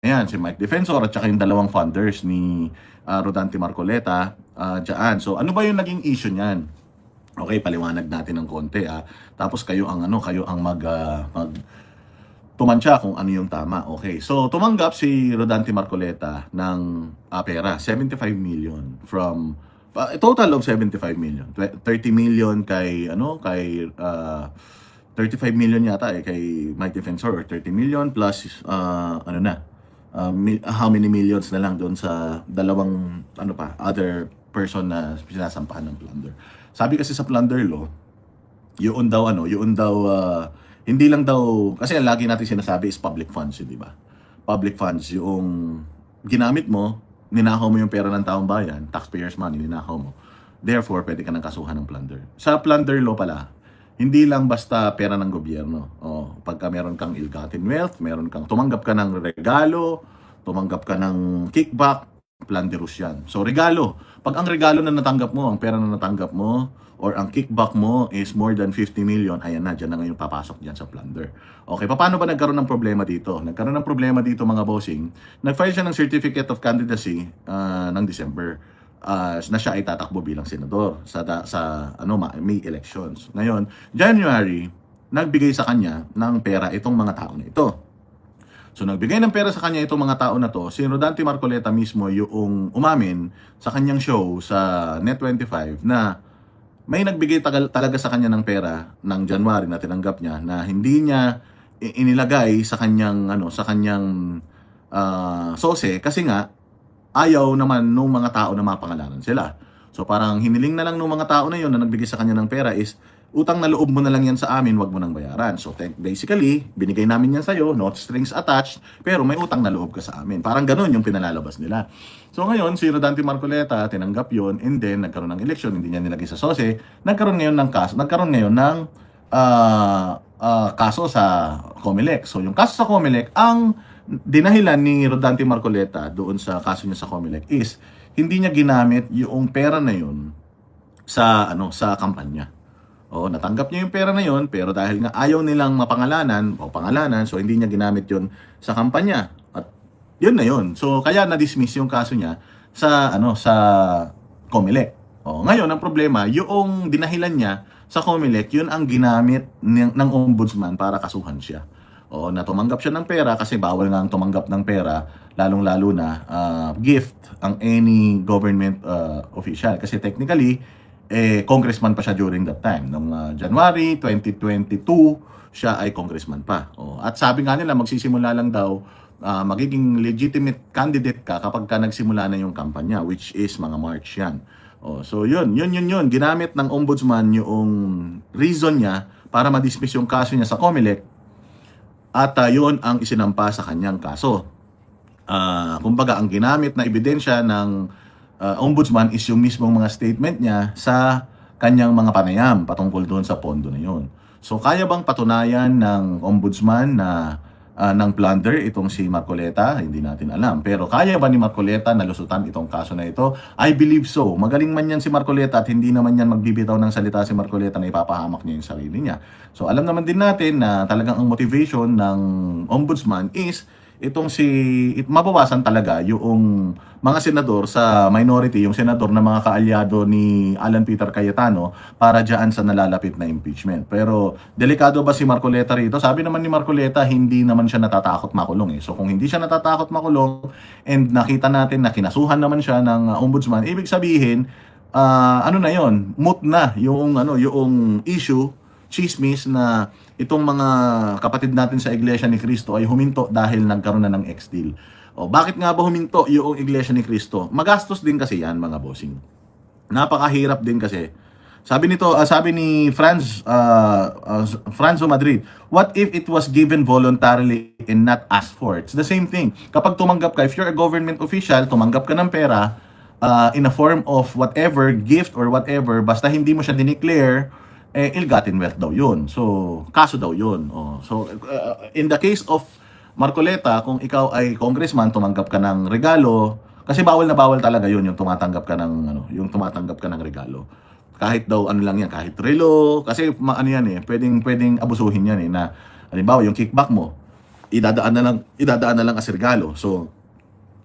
Ayan, si Mike Defensor at saka yung dalawang funders ni Rodante Marcoleta dyan. So ano ba yung naging issue niyan? Okay, paliwanag natin ng konti. Tapos kayo ang kayo ang mag tumansya kung ano yung tama. Okay. So tumanggap si Rodante Marcoleta ng pera, 75 million from a total of 75 million. 30 million kay 35 million yata kay Mike Defensor, or 30 million plus how many millions na lang doon sa dalawang other person na sinasampahan ng plunder. Sabi kasi sa plunder law, yun daw hindi lang daw kasi ang lagi natin sinasabi is public funds, di ba? Public funds yung ginamit mo, ninakaw mo yung pera ng taong bayan, taxpayers' money, ninakaw mo. Therefore, pwede ka nang kasuhan ng plunder. Sa plunder law pala, hindi lang basta pera ng gobyerno. Pagka meron kang ill-gotten wealth, meron kang tumanggap ka ng regalo, tumanggap ka ng kickback, plunderous yan. So regalo, pag ang regalo na natanggap mo, ang pera na natanggap mo, or ang kickback mo is more than 50 million, ayan na, dyan na ngayon papasok dyan sa plunder. Okay, paano ba nagkaroon ng problema dito? Nagkaroon ng problema dito mga bossing. Nag-file siya ng Certificate of Candidacy ng December. Na siya ay tatakbo bilang senador sa May elections. Ngayon, January, nagbigay sa kanya ng pera itong mga tao na ito. So nagbigay ng pera sa kanya itong mga tao na to, si Rodante Marcoleta mismo yung umamin sa kanyang show sa Net25 na may nagbigay talaga sa kanya ng pera ng January na tinanggap niya na hindi niya inilagay sa kanyang sose kasi nga ayaw naman nung mga tao na mapangalanan sila. So parang hiniling na lang nung mga tao na yon na nagbigay sa kanya ng pera is utang na loob mo na lang yan sa amin, wag mo nang bayaran. So basically, binigay namin yan sa'yo, not strings attached, pero may utang na loob ka sa amin. Parang ganun yung pinalalabas nila. So ngayon, si Rodante Marcoleta tinanggap yon, and then nagkaroon ng election, hindi niya nilagay sa sose, nagkaroon ngayon ng kaso sa COMELEC. So yung kaso sa COMELEC, ang dinahilan ni Rodante Marcoleta doon sa kaso niya sa COMELEC is hindi niya ginamit yung pera na yun sa kampanya. Natanggap niya yung pera na yun, pero dahil nga ayaw nilang mapangalanan so hindi niya ginamit yun sa kampanya. At yun na yun. So kaya na-dismiss yung kaso niya sa COMELEC. Ngayon ang problema, yung dinahilan niya sa COMELEC, yun ang ginamit ng ombudsman para kasuhan siya. Na tumanggap siya ng pera kasi bawal nga ang tumanggap ng pera, lalong-lalo na gift ang any government official. Kasi technically, congressman pa siya during that time. Noong January 2022, siya ay congressman pa. At sabi nga nila, magsisimula lang daw, magiging legitimate candidate ka kapag ka nagsimula na yung kampanya, which is mga March yan. So yun. Ginamit ng ombudsman yung reason niya para ma-dismiss yung kaso niya sa COMELEC. At yun ang isinampa sa kanyang kaso. Kumbaga, ang ginamit na ebidensya ng ombudsman is yung mismong mga statement niya sa kanyang mga panayam patungkol doon sa pondo na yun. So, kaya bang patunayan ng ombudsman na ng plunder itong si Marcoleta? Hindi natin alam. Pero kaya ba ni Marcoleta nalusutan itong kaso na ito? I believe so. Magaling man yan si Marcoleta at hindi naman yan magbibitaw ng salita si Marcoleta na ipapahamak niya yung sarili niya. So alam naman din natin na talagang ang motivation ng ombudsman is mabawasan talaga yung mga senador sa minority, yung senador na mga kaalyado ni Alan Peter Cayetano para dyan sa nalalapit na impeachment. Pero delikado ba si Marcoleta rito? Sabi naman ni Marcoleta, hindi naman siya natatakot makulong. So kung hindi siya natatakot makulong and nakita natin na kinasuhan naman siya ng ombudsman, ibig sabihin, na yon, moot na yung issue, chismis na itong mga kapatid natin sa Iglesia ni Cristo ay huminto dahil nagkaroon na ng ex-deal. Bakit nga ba huminto yung Iglesia ni Cristo? Magastos din kasi yan, mga bossing. Napakahirap din kasi. Sabi ni Franzo Madrid, what if it was given voluntarily and not asked for? It's the same thing. Kapag tumanggap ka, if you're a government official, tumanggap ka ng pera in a form of whatever, gift or whatever, basta hindi mo siya dineclare, ill-gotten wealth daw yun. So, kaso daw yun. So, in the case of Marcoleta, kung ikaw ay congressman, tumanggap ka ng regalo, kasi bawal na bawal talaga yun, yung tumatanggap ka ng regalo. Kahit daw lang yan, kahit relo, kasi yan pwedeng abusuhin yan na halimbawa yung kickback mo, idadaan na lang as regalo. So,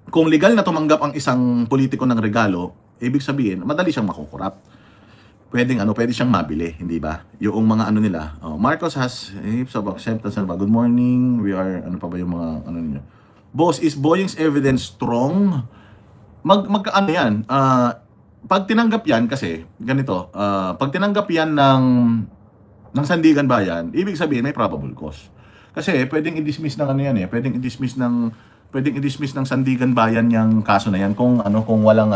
kung legal na tumanggap ang isang politiko ng regalo, ibig sabihin, madali siyang makukurap. Pwede siyang mabili, hindi ba? Yung mga ano nila, Marcos has heaps of acceptance. Ano ba? Good morning, we are, ano pa ba yung mga, ano ninyo? Boss, is Boying's evidence strong? Ano yan, pag tinanggap yan kasi, ganito, pag tinanggap yan ng Sandigan Bayan, ibig sabihin may probable cause. Kasi pwedeng i-dismiss ng ano yan eh, pwedeng i-dismiss ng Sandigan Bayan yung kaso na yan kung walang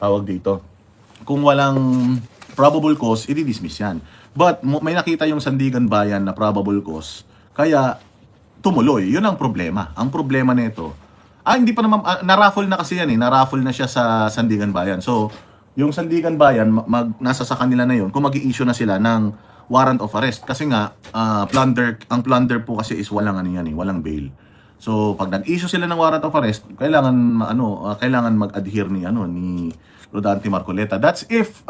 tawag dito. Kung walang probable cause, i-dismiss yan. But may nakita yung Sandigan Bayan na probable cause, kaya tumuloy. Yun ang problema. Ang problema nito, hindi pa naman, na-raffle na kasi yan eh. Na-raffle na siya sa Sandigan Bayan. So, yung Sandigan Bayan, nasa sa kanila na yun, kung mag-i-issue na sila ng warrant of arrest. Kasi nga, ang plunder po kasi is walang walang bail. So, pag nag-issue sila ng warrant of arrest, kailangan mag-adhere ni Rodante Marcoleta. That's if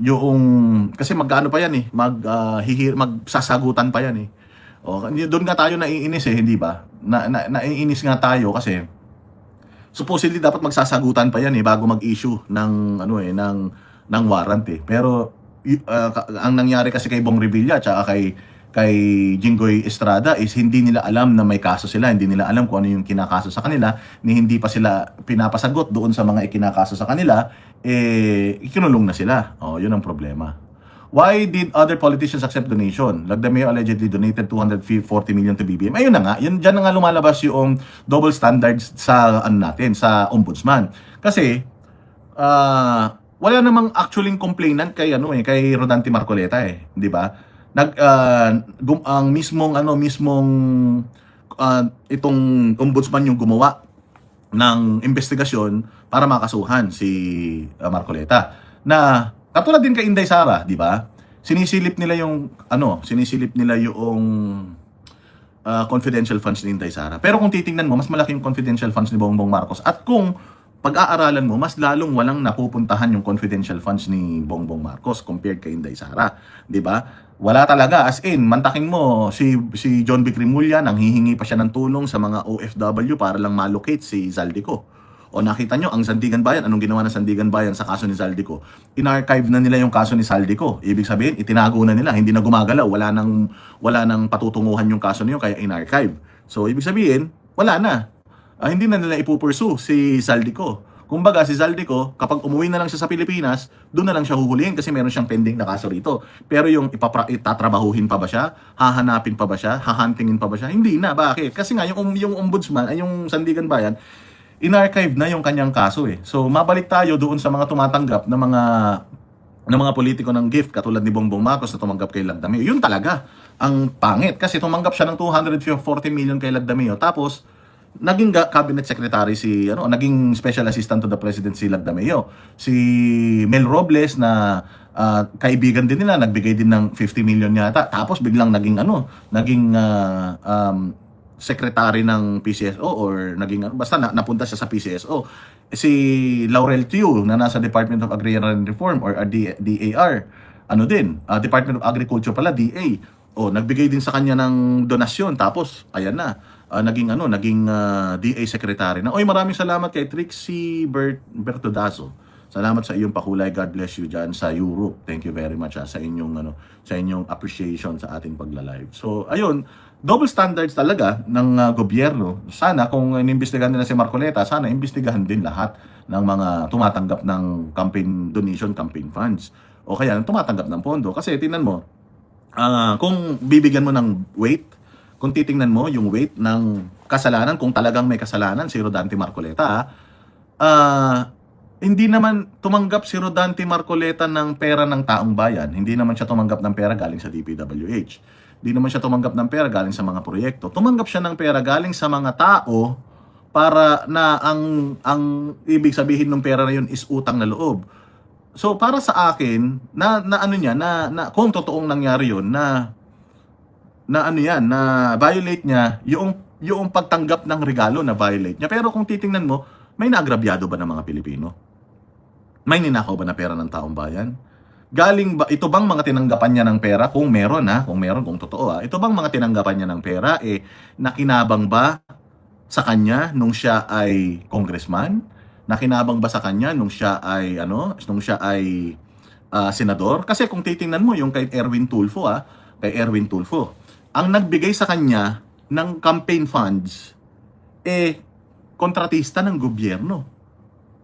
yung kasi magkaano pa yan eh, magsasagutan pa yan eh. Doon nga tayo naiinis eh, hindi ba? Naiinis nga tayo kasi supposedly dapat magsasagutan pa yan eh bago mag-issue ng warrant eh. Pero ang nangyari kasi kay Bong Revilla at kay Jinggoy Estrada is hindi nila alam na may kaso sila, hindi nila alam kung ano yung kinakaso sa kanila, hindi pa sila pinapasagot doon sa mga ikinakaso sa kanila, ikinulong na sila. Yun ang problema. Why did other politicians accept donation? Lagdameo allegedly donated 240 million to BBM. Ayun na nga, diyan na nga lumalabas yung double standards sa sa ombudsman. Kasi wala namang actually complainant kay Rodante Marcoleta eh, di ba? Ang mismong itong ombudsman yung gumawa ng investigasyon para makasuhan si Marcoleta. Na katulad din kay Inday Sara, di ba? Sinisilip nila yung confidential funds ni Inday Sara. Pero kung titingnan mo, mas malaki yung confidential funds ni Bongbong Marcos. At kung pag-aaralan mo, mas lalong walang napupuntahan yung confidential funds ni Bongbong Marcos compared kay Inday Sara, di ba? Wala talaga, as in, mantakin mo si John B. Cremulya, nang hihingi pa siya ng tulong sa mga OFW para lang malocate si Zaldico. O nakita nyo, ang Sandigan Bayan, anong ginawa ng Sandigan Bayan sa kaso ni Zaldico? In-archive na nila yung kaso ni Zaldico. Ibig sabihin, itinago na nila, hindi na gumagalaw, wala nang patutunguhan yung kaso niyo, kaya in-archive. So, ibig sabihin, wala na. Hindi na nila ipupursue si Zaldico. Kumbaga, si Zaldico, kapag umuwi na lang siya sa Pilipinas, doon na lang siya huhulihin kasi meron siyang pending na kaso rito. Pero yung itatrabahuhin pa ba siya? Hahanapin pa ba siya? Hahuntingin pa ba siya? Hindi na. Bakit? Kasi nga, yung ombudsman, yung Sandigan Bayan, in-archive na yung kanyang kaso eh. So, mabalik tayo doon sa mga tumatanggap ng mga politiko ng gift katulad ni Bongbong Marcos na tumanggap kay Lagdameo. Yun talaga ang pangit kasi tumanggap siya ng 240 million kay Lagdameo tapos naging cabinet secretary naging special assistant to the president si Lagdameo. Si Mel Robles na kaibigan din nila, nagbigay din ng 50 million yata. Tapos biglang naging secretary ng PCSO or basta napunta siya sa PCSO. Si Laurel Tiu na nasa Department of Agrarian Reform or DAR, Department of Agriculture pala, DA. Nagbigay din sa kanya ng donasyon tapos ayan na. Naging DA secretary na. Maraming salamat kay Trixie Bertodazo. Salamat sa iyong pakulay. God bless you dyan sa Europe. Thank you very much sa inyong appreciation sa ating pagla-live. So, ayun, double standards talaga ng gobyerno. Sana kung inimbestigahan nila si Marcoleta, sana imbestigahan din lahat ng mga tumatanggap ng campaign donation, campaign funds. O kaya tumatanggap ng pondo. Kasi tingnan mo, kung bibigyan mo ng weight, kung titingnan mo yung weight ng kasalanan, kung talagang may kasalanan si Rodante Marcoleta, hindi naman tumanggap si Rodante Marcoleta ng pera ng taong bayan. Hindi naman siya tumanggap ng pera galing sa DPWH. Hindi naman siya tumanggap ng pera galing sa mga proyekto. Tumanggap siya ng pera galing sa mga tao para na ang ibig sabihin ng pera na yun is utang na loob. So para sa akin, kung totoong nangyari yun, na violate niya yung pagtanggap ng regalo na violate niya. Pero kung titingnan mo, may naagrabyado ba ng mga Pilipino? May ninakaw ba na pera ng taong bayan? galing ba, ito bang mga tinanggapan niya ng pera? Kung meron kung totoo ito bang mga tinanggapan niya ng pera, nakinabang ba sa kanya nung siya ay congressman? Nakinabang ba sa kanya nung siya ay, senador? Kasi kung titingnan mo yung kay Erwin Tulfo, ang nagbigay sa kanya ng campaign funds, kontratista ng gobyerno.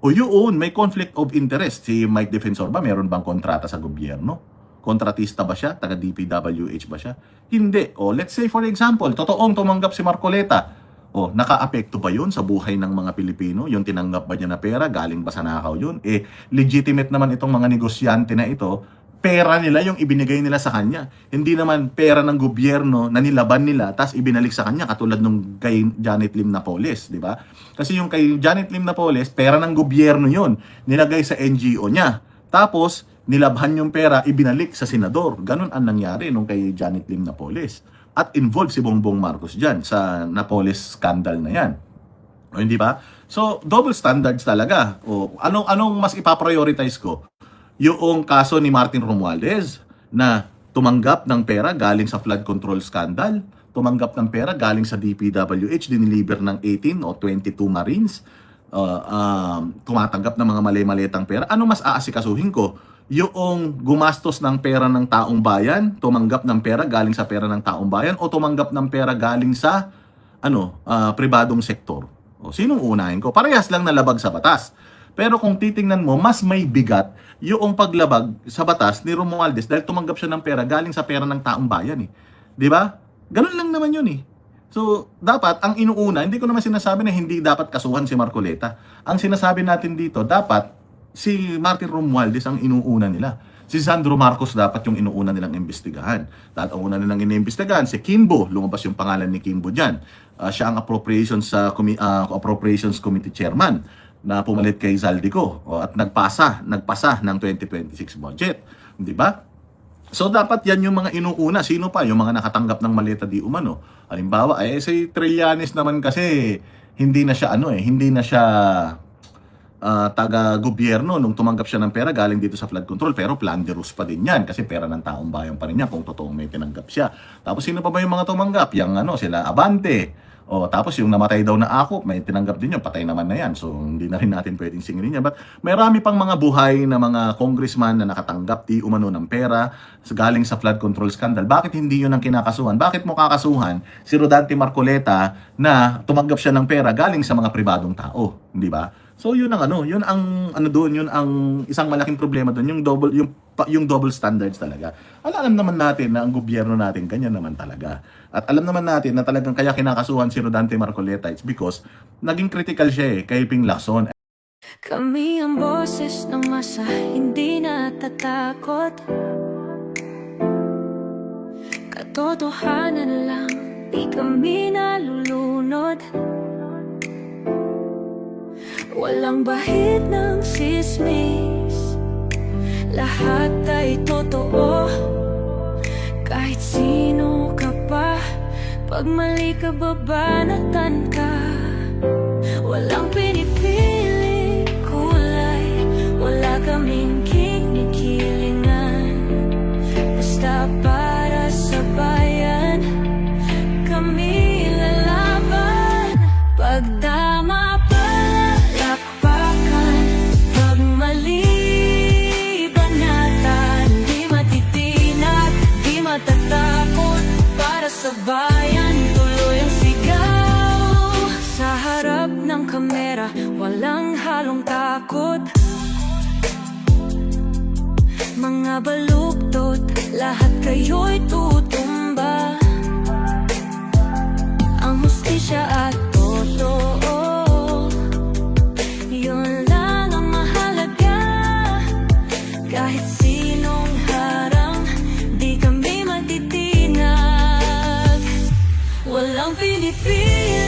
O yun, may conflict of interest. Si Mike Defensor ba, meron bang kontrata sa gobyerno? Kontratista ba siya? Taga DPWH ba siya? Hindi. O let's say for example, totoong tumanggap si Marcoleta. O nakaapekto ba yun sa buhay ng mga Pilipino? Yung tinanggap ba niya na pera? Galing ba sa nakaw yun? Legitimate naman itong mga negosyante na ito. Pera nila yung ibinigay nila sa kanya. Hindi naman pera ng gobyerno na nilaban nila tapos ibinalik sa kanya katulad nung kay Janet Lim Napoles, di ba? Kasi yung kay Janet Lim Napoles, pera ng gobyerno yun. Nilagay sa NGO niya. Tapos nilabhan yung pera, ibinalik sa senador. Ganun ang nangyari nung kay Janet Lim Napoles. At involved si Bongbong Marcos dyan sa Napoles scandal na yan. O hindi ba? So, double standards talaga. O anong mas ipaprioritize ko? Yung kaso ni Martin Romualdez na tumanggap ng pera galing sa flood control scandal, tumanggap ng pera galing sa DPWH, diniliber ng 18 o 22 Marines, tumatanggap ng mga mali-malitang pera. Ano mas aasikasuhin ko? Yung gumastos ng pera ng taong bayan, tumanggap ng pera galing sa pera ng taong bayan, o tumanggap ng pera galing sa pribadong sektor? O sinong unahin ko? Parehas lang nalabag sa batas. Pero kung titingnan mo, mas may bigat yung paglabag sa batas ni Romualdez dahil tumanggap siya ng pera galing sa pera ng taong bayan. Di ba? Ganun lang naman yun . So, dapat, ang inuuna, hindi ko naman sinasabi na hindi dapat kasuhan si Marcoleta. Ang sinasabi natin dito, dapat si Martin Romualdez ang inuuna nila. Si Sandro Marcos dapat yung inuuna nilang imbestigahan. Dahil ang una nilang iniimbestigahan, si Kimbo, lumabas yung pangalan ni Kimbo dyan. Siya ang Appropriations Committee Chairman na pumalit kay Zaldico at nagpasa ng 2026 budget, di ba? So dapat yan yung mga inuuna. Sino pa? Yung mga nakatanggap ng maleta di umano. Halimbawa, si Trillanes naman kasi hindi na siya taga-gobyerno nung tumanggap siya ng pera galing dito sa flood control, pero planderous pa din yan kasi pera ng taong bayan pa rin yan kung totoong may tinanggap siya. Tapos sino pa ba yung mga tumanggap? Yung sila Abante. Tapos yung namatay daw na Akop, may tinanggap din yun, patay naman na yan. So hindi na rin natin pwedeng singilin yan. But may rami pang mga buhay na mga congressman na nakatanggap di umano ng pera galing sa flood control scandal. Bakit hindi yun ang kinakasuhan? Bakit mo kakasuhan si Rodante Marcoleta na tumanggap siya ng pera galing sa mga pribadong tao? Hindi ba? So yun ang yun ang isang malaking problema doon, yung double standards talaga. Alam naman natin na ang gobyerno natin ganyan naman talaga. At alam naman natin na talagang kaya kinakasuhan si Rodante Marcoleta, it's because naging critical siya kay Ping Lacson. Kami ang boses ng masa, hindi natatakot. Katotohanan lang, di kami nalulunod. Walang bahid ng sismis, lahat ay totoo. Kahit sino ka pa, pag mali ka babanatan ka. Walang pinipili kulay, wala kaming kinikilingan. Basta para sa bayan, kami lalaban. Pagdama palakpakan, pag mali banatan, di matitinag, di matatakot. Para sa bayan, tuloy ang sigaw. Sa harap ng kamera, walang halong takot. Mga baluktot, lahat kayo'y tutumba. Ang hustisya at totoo, yun lang ang mahalaga. Kahit sinong harang, di kami matitinag. Walang pinipili